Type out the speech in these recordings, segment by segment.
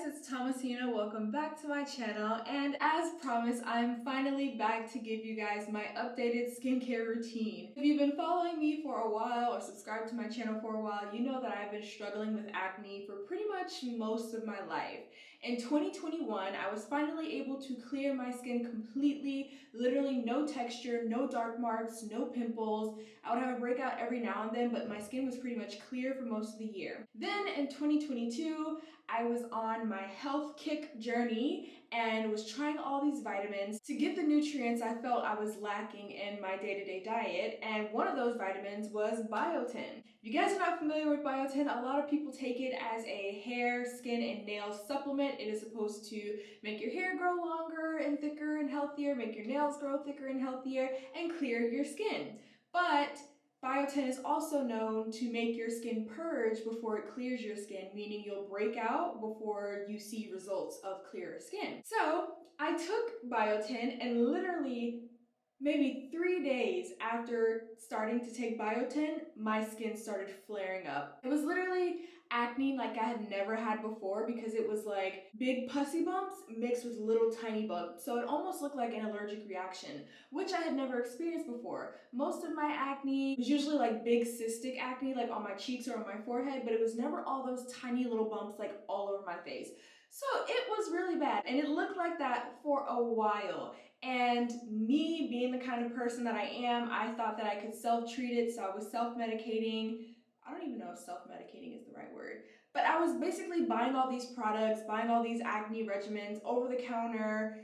it's Thomasina. Welcome back to my channel, and as promised, I'm finally back to give you guys my updated skincare routine. If you've been following me for a while or subscribed to my channel for a while, you know that I've been struggling with acne for pretty much most of my life. In 2021, I was finally able to clear my skin completely, literally no texture, no dark marks, no pimples. I would have a breakout every now and then, but my skin was pretty much clear for most of the year. Then in 2022, I was on my health kick journey and was trying all these vitamins to get the nutrients I felt I was lacking in my day-to-day diet, and one of those vitamins was biotin. If you guys are not familiar with biotin, a lot of people take it as a hair, skin, and nail supplement. It is supposed to make your hair grow longer and thicker and healthier, make your nails grow thicker and healthier, and clear your skin. But biotin is also known to make your skin purge before it clears your skin, meaning you'll break out before you see results of clearer skin. So I took biotin, and literally maybe 3 days after starting to take biotin, my skin started flaring up. It was literally acne like I had never had before, because it was like big pussy bumps mixed with little tiny bumps. So it almost looked like an allergic reaction, which I had never experienced before. Most of my acne was usually like big cystic acne, like on my cheeks or on my forehead, but it was never all those tiny little bumps like all over my face. So it was really bad, and it looked like that for a while. And me being the kind of person that I am, I thought that I could self-treat it, so I was self-medicating. I don't even know if self-medicating is the right word, but I was basically buying all these products, buying all these acne regimens, over-the-counter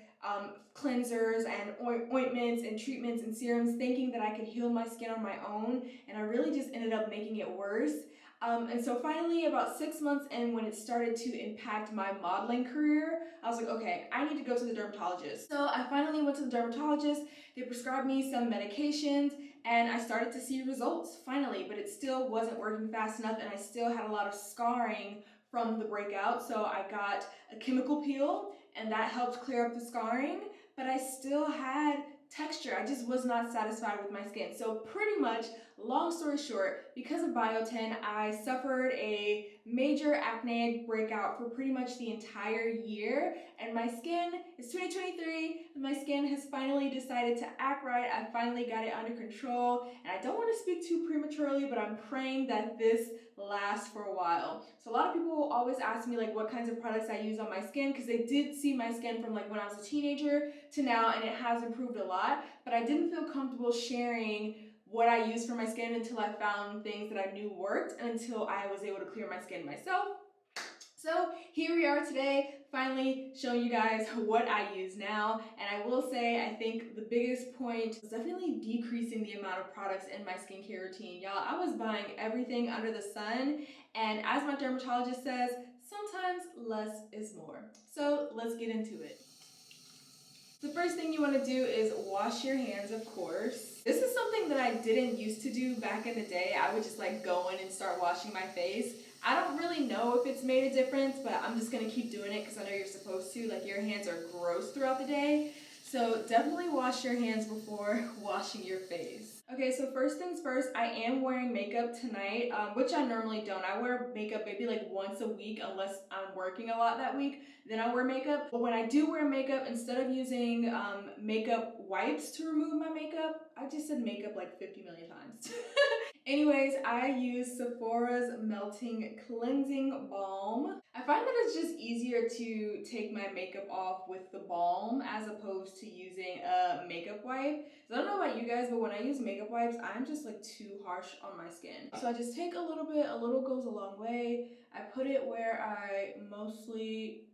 cleansers and ointments and treatments and serums, thinking that I could heal my skin on my own, and I really just ended up making it worse. And so finally, about 6 months in, when it started to impact my modeling career, I was like, okay, I need to go to the dermatologist. So I finally went to the dermatologist. They prescribed me some medications, and I started to see results finally, but it still wasn't working fast enough, and I still had a lot of scarring from the breakout. So I got a chemical peel, and that helped clear up the scarring, but I still had texture. I just was not satisfied with my skin. So pretty much, long story short, because of biotin, I suffered a major acneic breakout for pretty much the entire year, and my skin is 2023, and my skin has finally decided to act right. I finally got it under control, and I don't want to speak too prematurely, but I'm praying that this lasts for a while. So a lot of people always ask me like what kinds of products I use on my skin, because they did see my skin from like when I was a teenager to now, and it has improved a lot, but I didn't feel comfortable sharing what I used for my skin until I found things that I knew worked, and until I was able to clear my skin myself. So here we are today, finally showing you guys what I use now. And I will say, I think the biggest point was definitely decreasing the amount of products in my skincare routine. Y'all, I was buying everything under the sun, and as my dermatologist says, sometimes less is more. So let's get into it. The first thing you want to do is wash your hands, of course. This is something that I didn't used to do back in the day. I would just like go in and start washing my face. I don't really know if it's made a difference, but I'm just going to keep doing it because I know you're supposed to. Like, your hands are gross throughout the day. So definitely wash your hands before washing your face. Okay, so first things first, I am wearing makeup tonight, which I normally don't. I wear makeup maybe like once a week unless I'm working a lot that week. Then I wear makeup. But when I do wear makeup, instead of using makeup wipes to remove my makeup, I just said makeup like 50 million times. Anyways, I use Sephora's Melting Cleansing Balm. I find that it's just easier to take my makeup off with the balm as opposed to using a makeup wipe. So I don't know about you guys, but when I use makeup wipes, I'm just like too harsh on my skin. So I just take a little bit, a little goes a long way. I put it where I mostly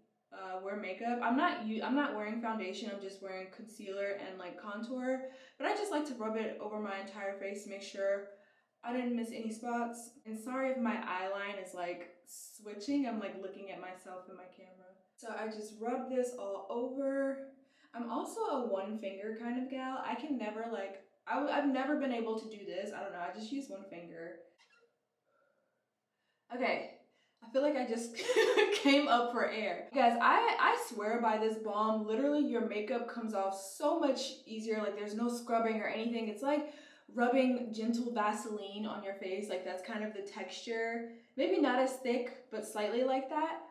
wear makeup. I'm not wearing foundation, I'm just wearing concealer and like contour, but I just like to rub it over my entire face to make sure I didn't miss any spots. And sorry if my eyeline is like switching, I'm like looking at myself in my camera. So I just rub this all over. I'm also a one finger kind of gal. I can never like, I've never been able to do this. I don't know, I just use one finger. Okay, I feel like I just came up for air. Guys, I swear by this balm, literally your makeup comes off so much easier. Like, there's no scrubbing or anything. It's like rubbing gentle Vaseline on your face. Like, that's kind of the texture. Maybe not as thick, but slightly like that.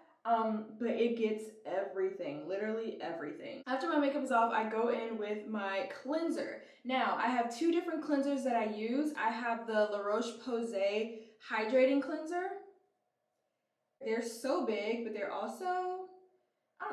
but it gets everything, literally everything. After my makeup is off, I go in with my cleanser. Now, I have two different cleansers that I use. I have the La Roche-Posay Hydrating Cleanser. They're so big, but they're also,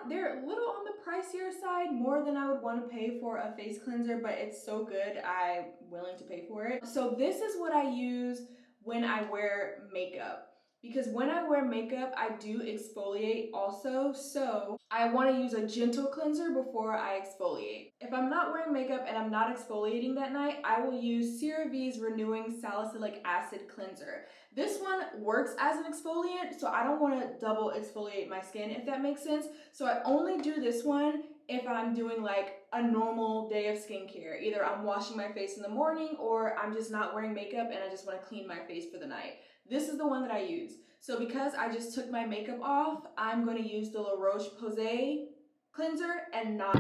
they're a little on the pricier side, more than I would want to pay for a face cleanser, but it's so good, I'm willing to pay for it. So this is what I use when I wear makeup. Because when I wear makeup, I do exfoliate also, so I want to use a gentle cleanser before I exfoliate. If I'm not wearing makeup and I'm not exfoliating that night, I will use CeraVe's Renewing Salicylic Acid Cleanser. This one works as an exfoliant, so I don't want to double exfoliate my skin, if that makes sense. So I only do this one if I'm doing like a normal day of skincare. Either I'm washing my face in the morning or I'm just not wearing makeup and I just want to clean my face for the night. This is the one that I use. So because I just took my makeup off, I'm going to use the La Roche-Posay cleanser and not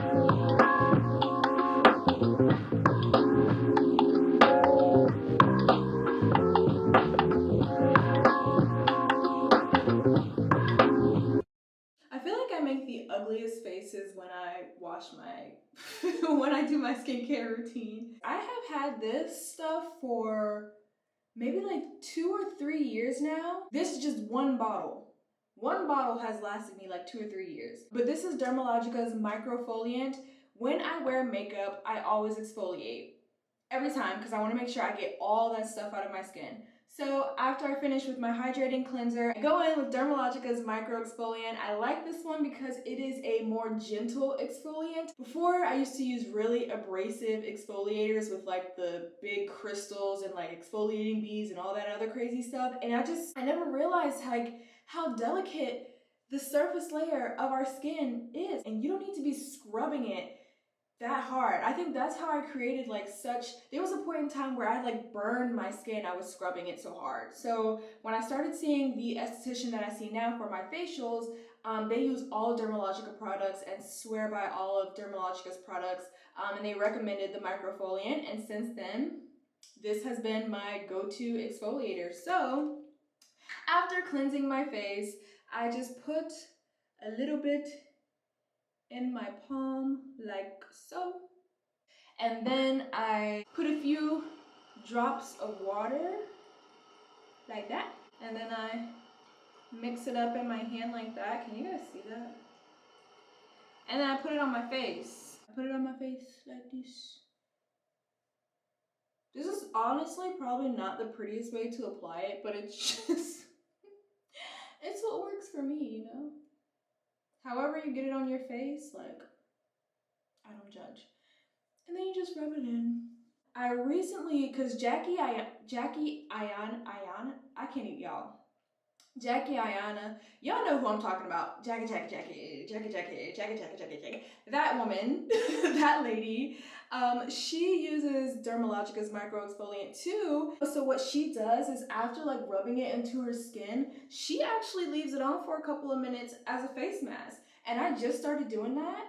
I feel like I make the ugliest faces when I wash my, when I do my skincare routine. I have had this stuff for maybe like 2 or 3 years now. This is just one bottle. One bottle has lasted me like 2 or 3 years. But this is Dermalogica's Microfoliant. When I wear makeup, I always exfoliate. Every time, because I want to make sure I get all that stuff out of my skin. So after I finish with my hydrating cleanser, I go in with Dermalogica's Micro Exfoliant. I like this one because it is a more gentle exfoliant. Before, I used to use really abrasive exfoliators with like the big crystals and like exfoliating beads and all that other crazy stuff. And I never realized like how delicate the surface layer of our skin is. And you don't need to be scrubbing it that hard. I think that's how I created like such, there was a point in time where I like burned my skin. I was scrubbing it so hard. So when I started seeing the esthetician that I see now for my facials, they use all Dermalogica products and swear by all of Dermalogica's products. And they recommended the Microfoliant. And since then, this has been my go-to exfoliator. So after cleansing my face, I just put a little bit in my palm like so, and then I put a few drops of water like that, and then I mix it up in my hand like that. Can you guys see that? And then I put it on my face. I put it on my face like this. This is honestly probably not the prettiest way to apply it, but it's just it's what works for me, you know? However you get it on your face, like, I don't judge. And then you just rub it in. I recently, cause Jackie Ayana, I can't eat y'all. Jackie Ayana, y'all know who I'm talking about. Jackie. That woman, that lady, she uses Dermalogica's Micro Exfoliant too. So what she does is after like rubbing it into her skin, she actually leaves it on for a couple of minutes as a face mask. And I just started doing that.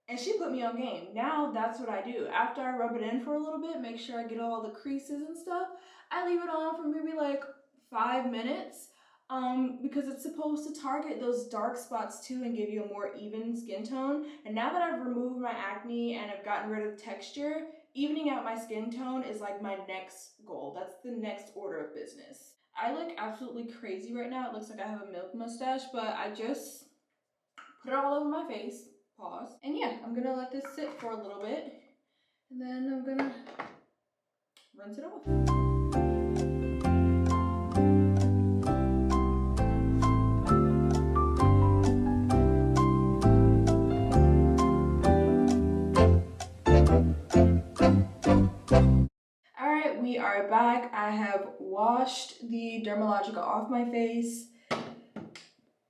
And she put me on game. Now that's what I do. After I rub it in for a little bit, make sure I get all the creases and stuff, I leave it on for maybe like 5 minutes because it's supposed to target those dark spots too and give you a more even skin tone. And now that I've removed my acne and I've gotten rid of the texture, evening out my skin tone is like my next goal. That's the next order of business. I look absolutely crazy right now. It looks like I have a milk mustache, but I just put it all over my face. Pause. And yeah, I'm gonna let this sit for a little bit and then I'm gonna rinse it off. Alright, we are back. I have washed the Dermalogica off my face.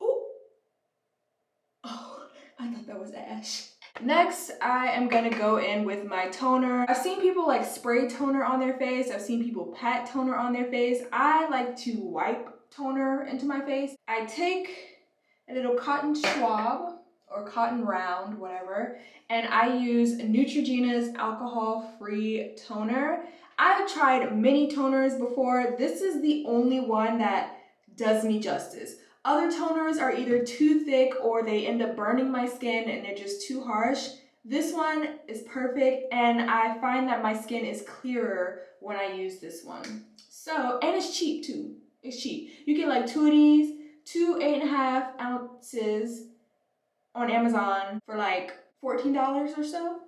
Ooh. Oh, I thought that was ash. Next, I am gonna go in with my toner. I've seen people like spray toner on their face. I've seen people pat toner on their face. I like to wipe toner into my face. I take a little cotton swab or cotton round, whatever, and I use Neutrogena's alcohol-free toner. I've tried many toners before. This is the only one that does me justice. Other toners are either too thick or they end up burning my skin and they're just too harsh. This one is perfect, and I find that my skin is clearer when I use this one. So, and it's cheap too. It's cheap. You get like 2 of these, 2 8.5 ounces on Amazon for like $14 or so.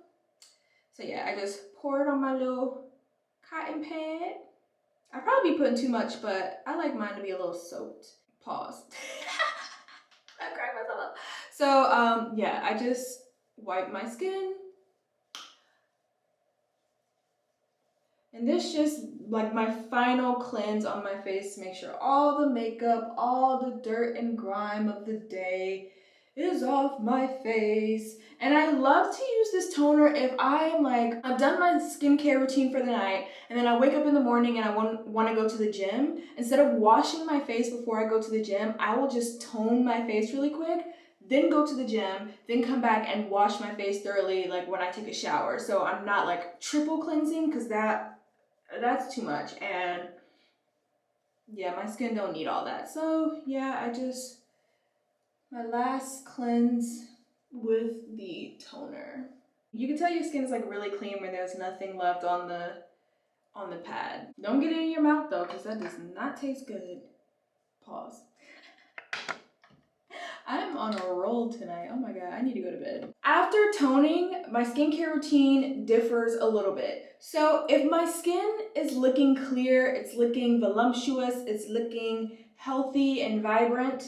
So yeah, I just pour it on my little cotton pad. I'd probably be putting too much, but I like mine to be a little soaked. Pause. I cracked myself up. So yeah, I just wipe my skin. And this just like my final cleanse on my face to make sure all the makeup, all the dirt and grime of the day is off my face. And I love to use this toner if I'm like, I've done my skincare routine for the night and then I wake up in the morning and I want to go to the gym. Instead of washing my face before I go to the gym, I will just tone my face really quick, then go to the gym, then come back and wash my face thoroughly like when I take a shower. So I'm not like triple cleansing, because that's too much, and yeah, my skin don't need all that. So yeah, my last cleanse with the toner. You can tell your skin is like really clean when there's nothing left on the pad. Don't get it in your mouth though, because that does not taste good. Pause. I'm on a roll tonight. Oh my god, I need to go to bed. After toning, my skincare routine differs a little bit. So if my skin is looking clear, it's looking voluptuous, it's looking healthy and vibrant,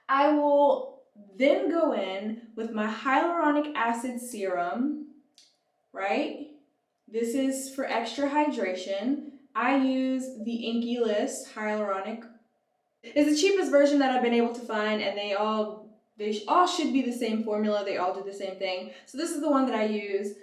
I will then go in with my hyaluronic acid serum, right? This is for extra hydration. I use the Inky List hyaluronic. It's the cheapest version that I've been able to find, and they all should be the same formula. They all do the same thing. So this is the one that I use.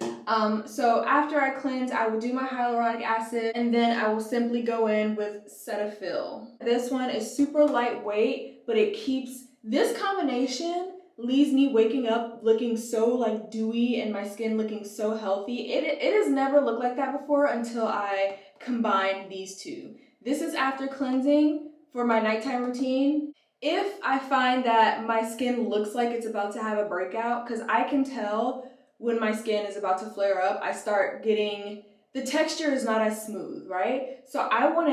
So after I cleanse, I will do my hyaluronic acid, and then I will simply go in with Cetaphil. This one is super lightweight, but it keeps, this combination leaves me waking up looking so like dewy and my skin looking so healthy. It has never looked like that before until I combined these two. This is after cleansing for my nighttime routine. If I find that my skin looks like it's about to have a breakout, because I can tell when my skin is about to flare up, I start getting, the texture is not as smooth, right? So I want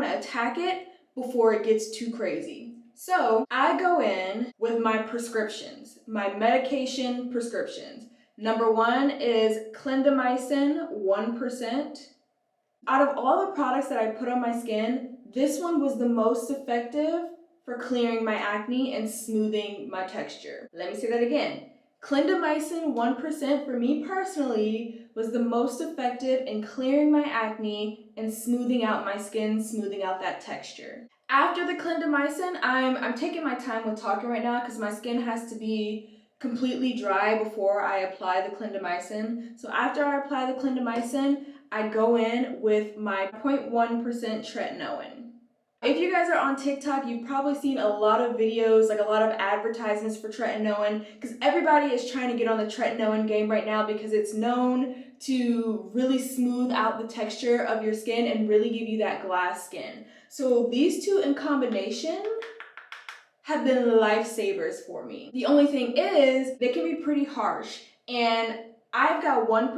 to attack it before it gets too crazy. So I go in with my prescriptions, my medication prescriptions. Number 1 is clindamycin 1%. Out of all the products that I put on my skin, this one was the most effective for clearing my acne and smoothing my texture. Let me say that again. Clindamycin 1% for me personally was the most effective in clearing my acne and smoothing out my skin, smoothing out that texture. After the clindamycin, I'm taking my time with talking right now because my skin has to be completely dry before I apply the clindamycin. So after I apply the clindamycin, I go in with my 0.1% tretinoin. If you guys are on TikTok, you've probably seen a lot of videos, like a lot of advertisements for tretinoin, because everybody is trying to get on the tretinoin game right now because it's known to really smooth out the texture of your skin and really give you that glass skin. So these two in combination have been lifesavers for me. The only thing is, they can be pretty harsh, and I've got 1%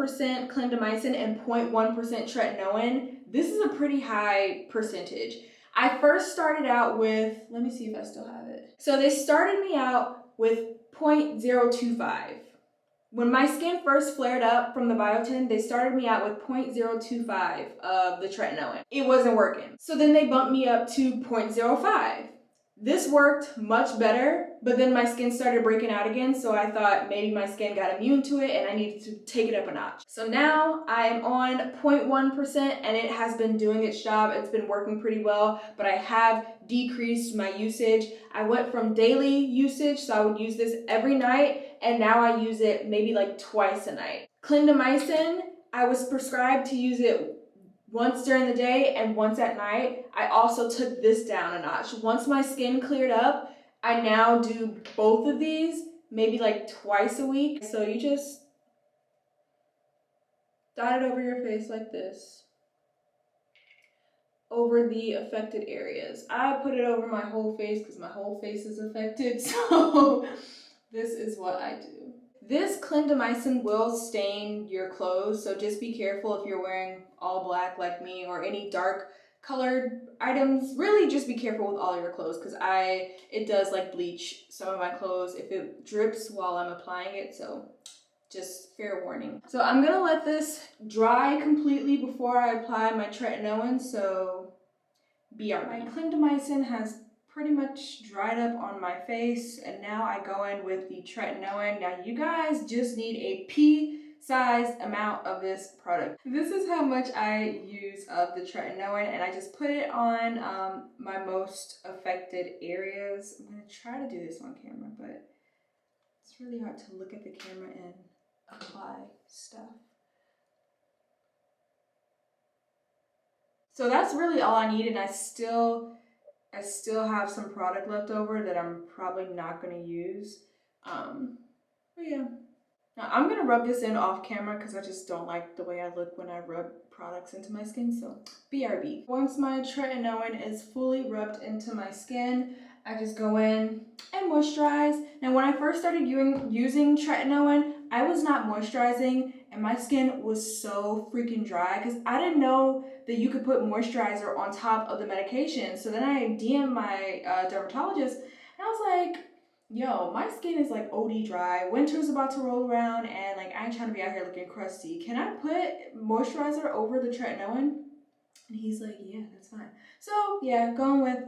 clindamycin and 0.1% tretinoin. This is a pretty high percentage. I first started out with, let me see if I still have it. So they started me out with 0.025. When my skin first flared up from the biotin, they started me out with 0.025 of the tretinoin. It wasn't working. So then they bumped me up to 0.05. This worked much better, but then my skin started breaking out again, so I thought maybe my skin got immune to it and I needed to take it up a notch. So now I am on 0.1% and it has been doing its job. It's been working pretty well, but I have decreased my usage. I went from daily usage, so I would use this every night, and now I use it maybe like twice a night. Clindamycin, I was prescribed to use it once during the day and once at night. I also took this down a notch. Once my skin cleared up, I now do both of these maybe like twice a week. So you just dot it over your face like this. over the affected areas. I put it over my whole face because my whole face is affected, so this is what I do. This clindamycin will stain your clothes, so just be careful if you're wearing all black like me or any dark colored items. Really just be careful with all your clothes because it does like bleach some of my clothes if it drips while I'm applying it, so just fair warning. So I'm gonna let this dry completely before I apply my tretinoin, so BRB. My clindamycin has pretty much dried up on my face, and now I go in with the tretinoin. Now you guys just need a pea-sized amount of this product. This is how much I use of the tretinoin, and I just put it on my most affected areas. I'm gonna try to do this on camera, but it's really hard to look at the camera and apply stuff. So that's really all I need, and I still have some product left over that I'm probably not going to use. But yeah. Now I'm going to rub this in off camera because I just don't like the way I look when I rub products into my skin, so BRB. Once my tretinoin is fully rubbed into my skin, I just go in and moisturize. Now when I first started using tretinoin, I was not moisturizing and my skin was so freaking dry because I didn't know that you could put moisturizer on top of the medication. So then I DM'd my dermatologist and I was like, yo, my skin is like OD dry. Winter's about to roll around and like I ain't trying to be out here looking crusty. Can I put moisturizer over the tretinoin? And he's like, yeah, that's fine. So yeah, going with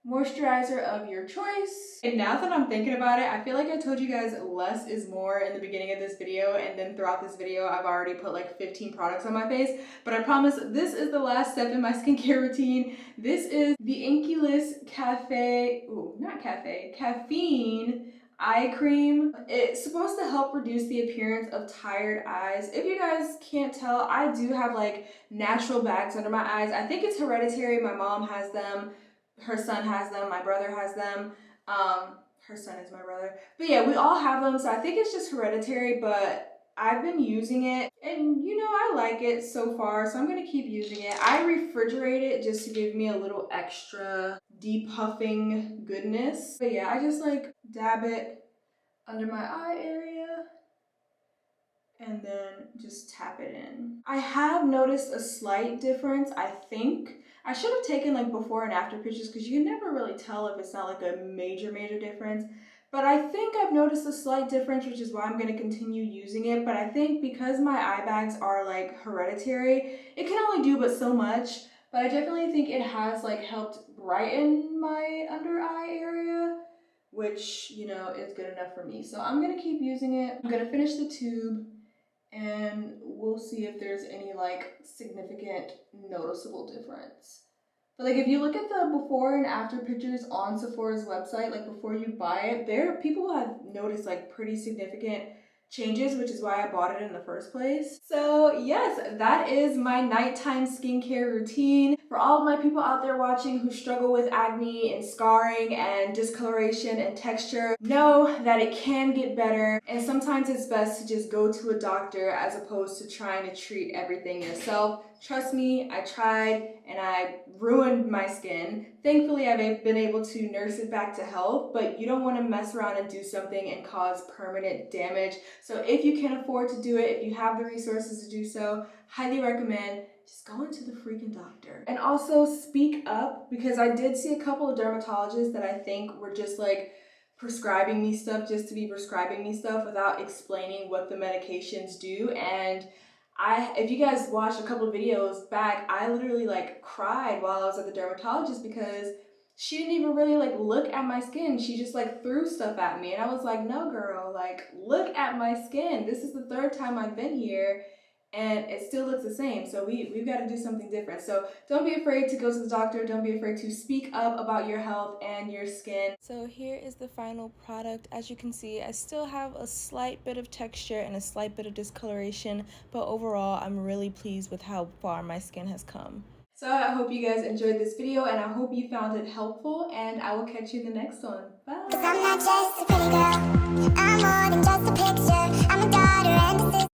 moisturizer of your choice. And now that I'm thinking about it, I feel like I told you guys less is more in the beginning of this video, and then throughout this video I've already put like 15 products on my face, but I promise this is the last step in my skincare routine. This is the Inky caffeine eye cream. It's supposed to help reduce the appearance of tired eyes. If you guys can't tell, I do have like natural bags under my eyes. I think it's hereditary. My mom has them. Her son has them, my brother has them. Her son is my brother. But yeah, we all have them, so I think it's just hereditary, but I've been using it and you know, I like it so far, so I'm gonna keep using it. I refrigerate it just to give me a little extra depuffing goodness. But yeah, I just like dab it under my eye area and then just tap it in. I have noticed a slight difference, I think. I should have taken like before and after pictures because you can never really tell if it's not like a major difference. But I think I've noticed a slight difference, which is why I'm going to continue using it. But I think because my eye bags are like hereditary, it can only do but so much. But I definitely think it has like helped brighten my under eye area, which, you know, is good enough for me. So I'm going to keep using it. I'm going to finish the tube and we'll see if there's any like significant noticeable difference. But like if you look at the before and after pictures on Sephora's website, like before you buy it, people have noticed like pretty significant changes, which is why I bought it in the first place. So yes, that is my nighttime skincare routine. For all of my people out there watching who struggle with acne and scarring and discoloration and texture, know that it can get better, and sometimes it's best to just go to a doctor as opposed to trying to treat everything yourself. Trust me, I tried and I ruined my skin. Thankfully, I've been able to nurse it back to health, but you don't want to mess around and do something and cause permanent damage. So if you can afford to do it, if you have the resources to do so, highly recommend just going to the freaking doctor. And also speak up, because I did see a couple of dermatologists that I think were just like prescribing me stuff just to be prescribing me stuff without explaining what the medications do. And if you guys watched a couple of videos back, I literally like cried while I was at the dermatologist because she didn't even really like look at my skin. She just like threw stuff at me and I was like, no girl, like look at my skin. This is the third time I've been here and it still looks the same. So we've got to do something different. So don't be afraid to go to the doctor. Don't be afraid to speak up about your health and your skin. So here is the final product. As you can see, I still have a slight bit of texture and a slight bit of discoloration, but overall, I'm really pleased with how far my skin has come. So I hope you guys enjoyed this video and I hope you found it helpful, and I will catch you in the next one. Bye! 'Cause I'm not just a pretty girl, I'm more than just a picture. I'm a daughter and a sister.